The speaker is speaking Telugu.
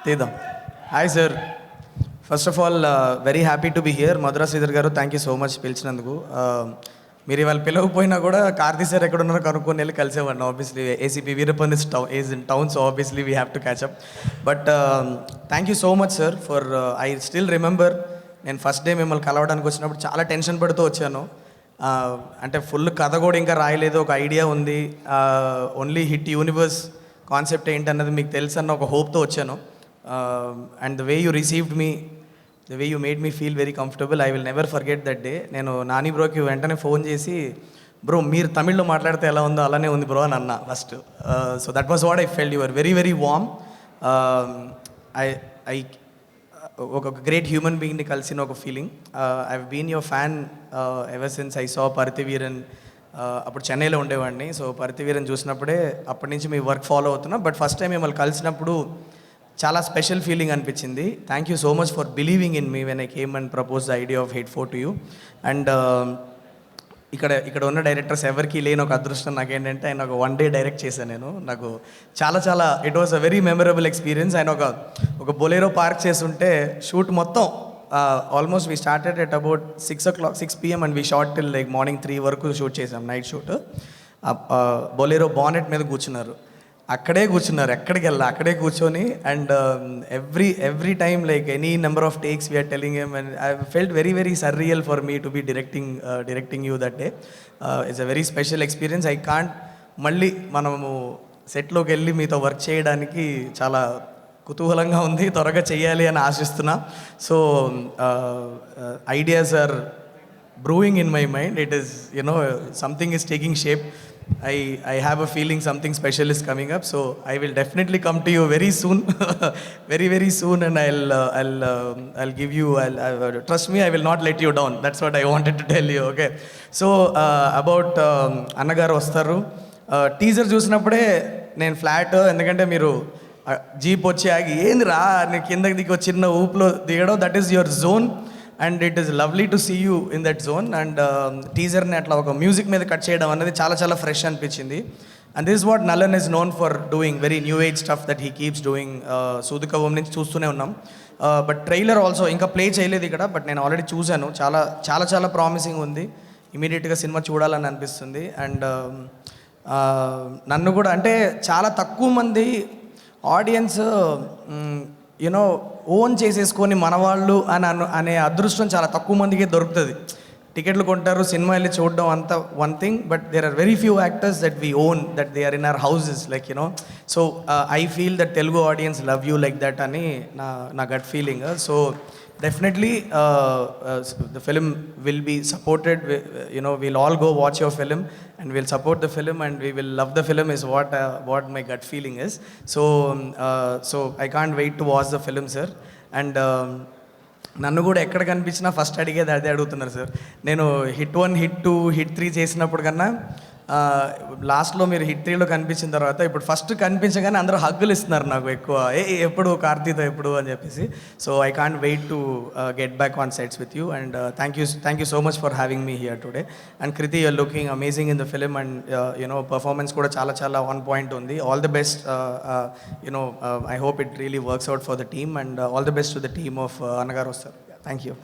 తీద్దాం. Hi sir, first of all very happy to be here. Madhura Sridhar garu, thank you so much పిలిచినందుకు. మీరు ఇవాళ పిలవకపోయినా కూడా కార్తీ సార్ ఎక్కడ ఉన్నారో కనుక్కొని వెళ్ళి కలిసేవాడిని. Obviously ACP Veerappan is in town, so obviously we have to catch up. But thank you so much sir for I still remember నేను ఫస్ట్ డే మిమ్మల్ని కలవడానికి వచ్చినప్పుడు చాలా టెన్షన్ పడుతూ వచ్చాను. అంటే ఫుల్ కథ కూడా ఇంకా రాయలేదు, ఒక ఐడియా ఉంది, ఓన్లీ హిట్ యూనివర్స్ కాన్సెప్ట్ ఏంటన్నది మీకు తెలుసు అన్న ఒక హోప్తో వచ్చాను. And the way you received me, the way you made me feel very comfortable, I will never forget that day. నేను నాని బ్రోకి వెంటనే ఫోన్ చేసి, బ్రో మీరు తమిళ్లో మాట్లాడితే ఎలా ఉందో అలానే ఉంది బ్రో అని అన్నా first. So that was what I felt. Your very very warm. I ఒక గ్రేట్ హ్యూమన్ బీయింగ్ని కలిసిన ఒక feeling. I been your fan ever since I saw Paruthiveeran. అప్పుడు చెన్నైలో ఉండేవాడిని, సో పర్తివీరన్ చూసినప్పుడే అప్పటి నుంచి మీ వర్క్ ఫాలో అవుతున్నా. బట్ ఫస్ట్ టైం మిమ్మల్ని కలిసినప్పుడు చాలా స్పెషల్ ఫీలింగ్ అనిపించింది. Thank you so much for believing in మీ when I came and propose the idea of hit 4 to you. And ఇక్కడ ఉన్న డైరెక్టర్స్ ఎవరికి లేని ఒక అదృష్టం నాకేంటంటే, ఆయన ఒక 1 డే డైరెక్ట్ చేశాను నేను. నాకు చాలా it was a very memorable experience. ఆయన ఒక బొలేరో పార్క్ చేస్తుంటే షూట్ మొత్తం almost we started at about 6 PM and we short till like morning 3 వరకు షూట్ చేసాం, నైట్ షూట్. బొలేరో బానెట్ మీద కూర్చున్నారు, ఎక్కడికి వెళ్ళా అక్కడే కూర్చొని. And every time like any number of takes we're telling him, and I felt very surreal for me to be directing you that day. It's a very special experience. I can't మళ్ళీ మనము సెట్లోకి వెళ్ళి మీతో వర్క్ చేయడానికి చాలా కుతూహలంగా ఉంది, త్వరగా చేయాలి అని ఆశిస్తున్నా. So ideas are brewing in my mind. It is, something is taking shape. I have a feeling something special is coming up, so I will definitely come to you very soon. very soon, and I'll give you, trust me, I will not let you down. That's what I wanted to tell you. Okay, so about అన్నగారు వస్తారు. టీజర్ చూసినప్పుడే నేను ఫ్లాట్, ఎందుకంటే మీరు జీప్ వచ్చి ఆగి ఏంది రా కిందకి దిగి చిన్న ఊపులో దిగడం, that is your zone. And it is lovely to see you in that zone. అండ్ టీజర్ని అట్లా ఒక మ్యూజిక్ మీద కట్ చేయడం అనేది చాలా ఫ్రెష్ అనిపించింది. And this what Nalan is known for doing, very new age stuff that he keeps doing. Soodhu Kavvum నుంచి చూస్తూనే ఉన్నాం. బట్ ట్రైలర్ ఆల్సో ఇంకా ప్లే చేయలేదు ఇక్కడ, బట్ నేను ఆల్రెడీ చూశాను. చాలా ప్రామిసింగ్ ఉంది. ఇమీడియట్గా సినిమా చూడాలని అనిపిస్తుంది. అండ్ నన్ను కూడా, అంటే చాలా తక్కువ మంది ఆడియన్స్ ఓన్ చేసేసుకొని మనవాళ్ళు అనే అదృష్టం చాలా తక్కువ మందికి దొరుకుతుంది. టికెట్లు కొంటారు, సినిమా వెళ్ళి చూడడం అంత one thing, but there are very few actors that we own, that they are in our houses, like so I feel that Telugu audience love you like that అని నా gut feeling. So definitely the film will be supported. We'll all go watch your film and we'll support the film and we will love the film, is what my gut feeling is. So I can't wait to watch the film, sir. And నన్ను కూడా ఎక్కడ కనిపించినా ఫస్ట్ అడిగేది అదే అడుగుతున్నారు సార్. నేను హిట్ 1, హిట్ 2, హిట్ 3 చేసినప్పుడు కన్నా లాస్ట్లో మీరు హిట్ 3లో కనిపించిన తర్వాత ఇప్పుడు ఫస్ట్ కనిపించగానే అందరూ హగ్గులు ఇస్తున్నారు నాకు ఎక్కువ, ఎప్పుడు కార్తీతో ఎప్పుడు అని చెప్పేసి. So I can't wait to get back on sets with you. And thank you so much for having me here today. And Kriti, you're looking amazing in the film. And performance కూడా చాలా ఆన్ పాయింట్ ఉంది. All the best. I hope it really works out for the team. And all the best to the team of Annagaru Vastaru. Thank you.